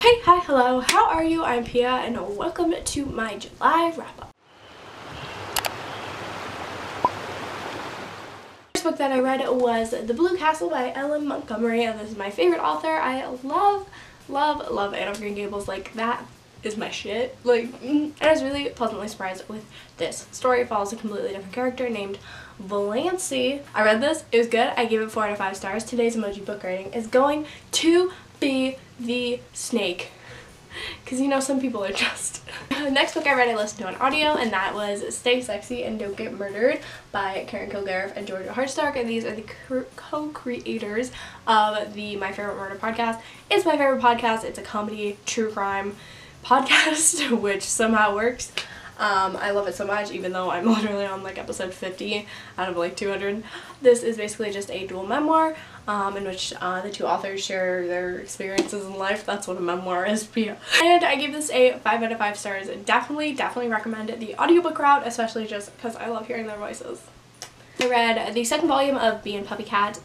Hey, hi, hello, how are you? I'm Pia and welcome to my July wrap-up. The first book that I read was The Blue Castle by Ellen Montgomery, and this is my favorite author. I love Anne of Green Gables. Like, that is my shit. Like, and I was really pleasantly surprised with this story. It follows a completely different character named Valancy. I read this, it was good. I gave it 4 out of 5 stars. Today's emoji book rating is going to be the snake. Because you know, some people are just. The next book I read, I listened to on audio, and that was Stay Sexy and Don't Get Murdered by Karen Kilgariff and Georgia Hardstark, and these are the co-creators of the My Favorite Murder podcast. It's my favorite podcast. It's a comedy true crime podcast, which somehow works. I love it so much, even though I'm literally on like episode 50 out of like 200. This is basically just a dual memoir in which the two authors share their experiences in life. That's what a memoir is, Pia. And I gave this a 5 out of 5 stars. Definitely recommend the audiobook route, especially just because I love hearing their voices. I read the second volume of Bee and Puppycat,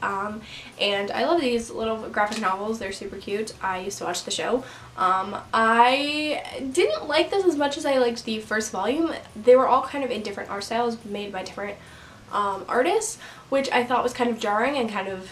and I love these little graphic novels. They're super cute. I used to watch the show. I didn't like this as much as I liked the first volume. They were all kind of in different art styles made by different artists, which I thought was kind of jarring and kind of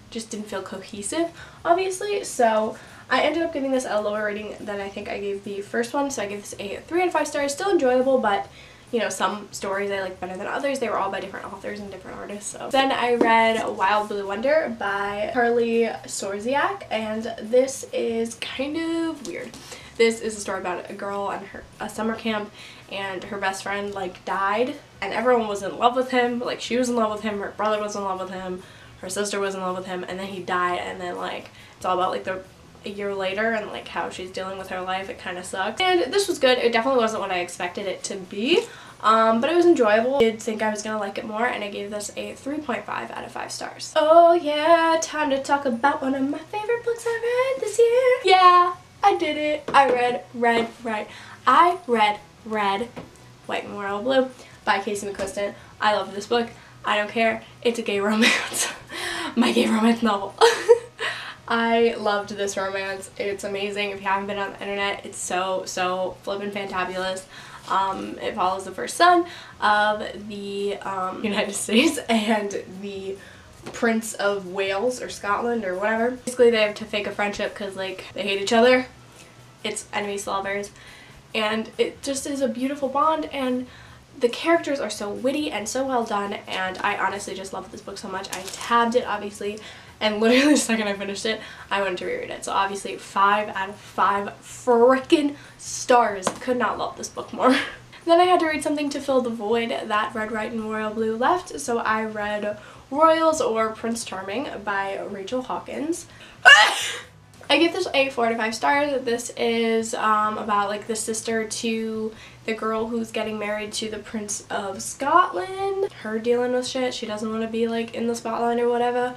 just didn't feel cohesive, obviously. So I ended up giving this a lower rating than I think I gave the first one, so I gave this a 3 out of 5 stars. Still enjoyable, but you know, some stories I like better than others. They were all by different authors and different artists. So then I read Wild Blue Wonder by Carly Sorziak, and this is kind of weird. This is a story about a girl and a summer camp, and her best friend like died, and everyone was in love with him. Like, she was in love with him, her brother was in love with him, her sister was in love with him, and then he died, and then like it's all about like a year later and like how she's dealing with her life. It kind of sucks. And this was good. It definitely wasn't what I expected it to be, but it was enjoyable. I did think I was gonna like it more, and I gave this a 3.5 out of 5 stars. Oh yeah, time to talk about one of my favorite books I read this year. Yeah, I did it. I read Red, White and Royal Blue by Casey McQuiston. I love this book. I don't care. It's a gay romance. My gay romance novel. I loved this romance. It's amazing. If you haven't been on the internet, it's so flippin' fantabulous. It follows the first son of the United States and the Prince of Wales or Scotland or whatever. Basically, they have to fake a friendship because like they hate each other. It's enemies to lovers, and it just is a beautiful bond, and the characters are so witty and so well done, and I honestly just love this book so much. I tabbed it, obviously, and literally the second I finished it, I wanted to reread it. So obviously 5 out of 5 frickin' stars. Could not love this book more. Then I had to read something to fill the void that Red, White, and Royal Blue left, so I read Royals or Prince Charming by Rachel Hawkins. I give this a 4 out of 5 stars. This is about like the sister to the girl who's getting married to the Prince of Scotland. Her dealing with shit. She doesn't want to be like in the spotlight or whatever.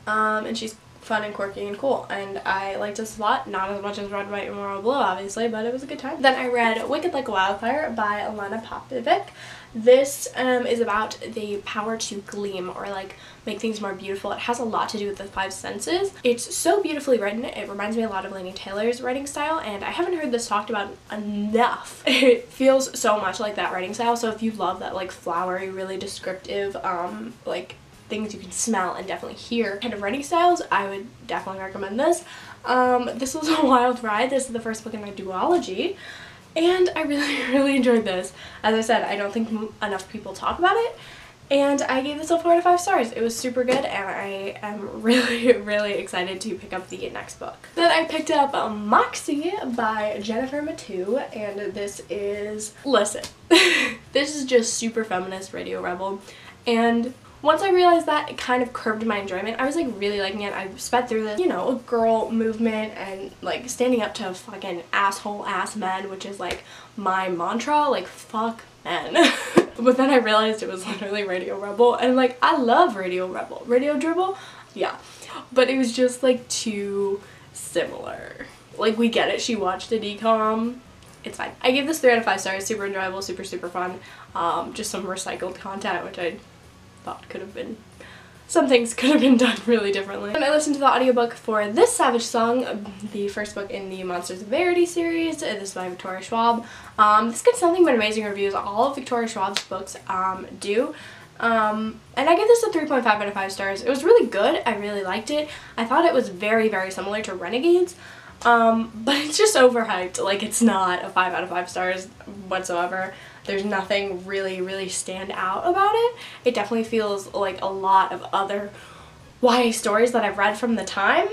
And she's fun and quirky and cool, and I liked this a lot. Not as much as Red, White, and Royal Blue, obviously, but it was a good time. Then I read Wicked Like a Wildfire by Alana Popovic. This is about the power to gleam or like make things more beautiful. It has a lot to do with the 5 senses. It's so beautifully written. It reminds me a lot of Laini Taylor's writing style, and I haven't heard this talked about enough. It feels so much like that writing style, so if you love that like flowery, really descriptive, like things you can smell and definitely hear kind of writing styles, I would definitely recommend this. This was a wild ride. This is the first book in my duology, and I really enjoyed this. As I said, I don't think enough people talk about it, and I gave this a 4 out of 5 stars. It was super good, and I am really excited to pick up the next book. Then I picked up Moxie by Jennifer Matu, and this is, listen, this is just super feminist radio rebel, and once I realized that, it kind of curbed my enjoyment. I was like really liking it. I sped through this, you know, girl movement and like standing up to fucking asshole ass men, which is like my mantra, like fuck men. But then I realized it was literally Radio Rebel, and like I love Radio Rebel. Radio Dribble? Yeah. But it was just like too similar. Like, we get it. She watched a DCOM. It's fine. I gave this 3 out of 5 stars. Super enjoyable, super fun. Just some recycled content, which I thought could have been some things could have been done really differently. And I listened to the audiobook for this Savage Song, the first book in the Monsters of Verity series. This is by Victoria Schwab. This gets nothing but amazing reviews. All of Victoria Schwab's books do. And I give this a 3.5 out of 5 stars. It was really good. I really liked it. I thought it was very, very similar to Renegades. But it's just overhyped. Like, it's not a 5 out of 5 stars whatsoever. There's nothing really stand out about it. It definitely feels like a lot of other YA stories that I've read from the time.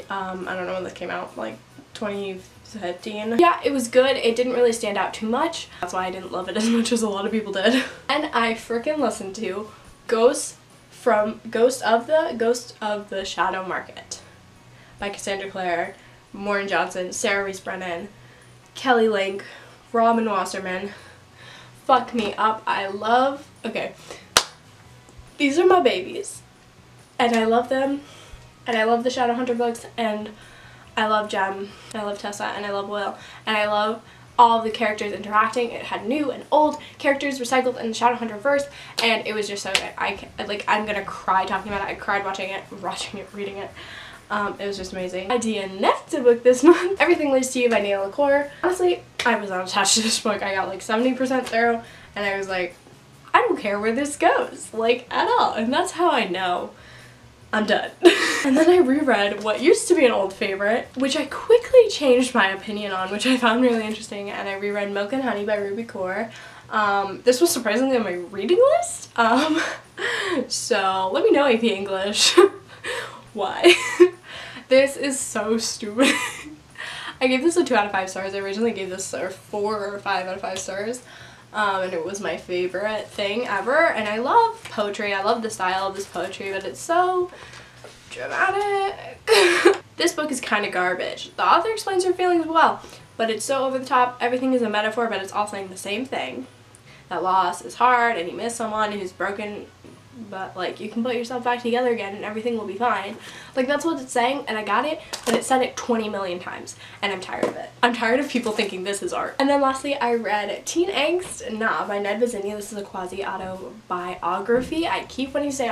I don't know when this came out, like 2015. Yeah, it was good. It didn't really stand out too much. That's why I didn't love it as much as a lot of people did. And I frickin' listened to Ghost of the Shadow Market by Cassandra Clare, Maureen Johnson, Sarah Reese Brennan, Kelly Link, Robin Wasserman. Fuck me up. Okay, these are my babies, and I love them, and I love the Shadowhunter books, and I love Jem, and I love Tessa, and I love Will, and I love all the characters interacting. It had new and old characters recycled in the Shadowhunter verse, and it was just so good. I'm gonna cry talking about it. I cried watching it, reading it. It was just amazing. Idea next book this month, Everything Leads to You by Neil LaCour. Honestly, I was not attached to this book. I got like 70% through, and I was like, I don't care where this goes, like, at all. And that's how I know I'm done. And then I reread what used to be an old favorite, which I quickly changed my opinion on, which I found really interesting, and I reread Milk and Honey by Ruby Kaur. This was surprisingly on my reading list. So let me know, AP English. Why? This is so stupid. I gave this a 2 out of 5 stars. I originally gave this a 4 or 5 out of 5 stars. And it was my favorite thing ever. And I love poetry. I love the style of this poetry, but it's so dramatic. This book is kind of garbage. The author explains her feelings well, but it's so over the top. Everything is a metaphor, but it's all saying the same thing. That loss is hard, and you miss someone who's broken, but like you can put yourself back together again and everything will be fine. Like, that's what it's saying, and I got it, but it said it 20 million times, and I'm tired of it. I'm tired of people thinking this is art. And then lastly, I read Teen Angst Nah by Ned Vizzini. This is a quasi-autobiography. I keep wanting to say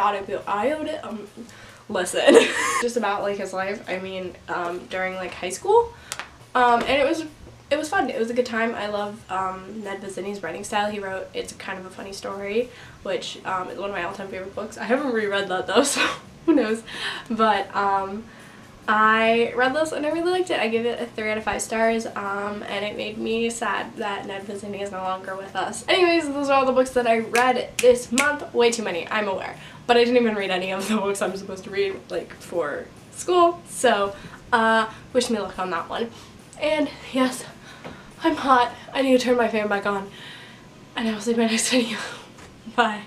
listen. Just about like his life, I mean, during like high school. And it was fun. It was a good time. I love Ned Vizzini's writing style. He wrote It's Kind of a Funny Story, which is one of my all-time favorite books. I haven't reread that though, so who knows. But I read this and I really liked it. I give it a 3 out of 5 stars, and it made me sad that Ned Vizzini is no longer with us. Anyways, those are all the books that I read this month. Way too many, I'm aware. But I didn't even read any of the books I'm supposed to read, like, for school. So, wish me luck on that one. And yes, I'm hot. I need to turn my fan back on. And I will see you in my next video. Bye.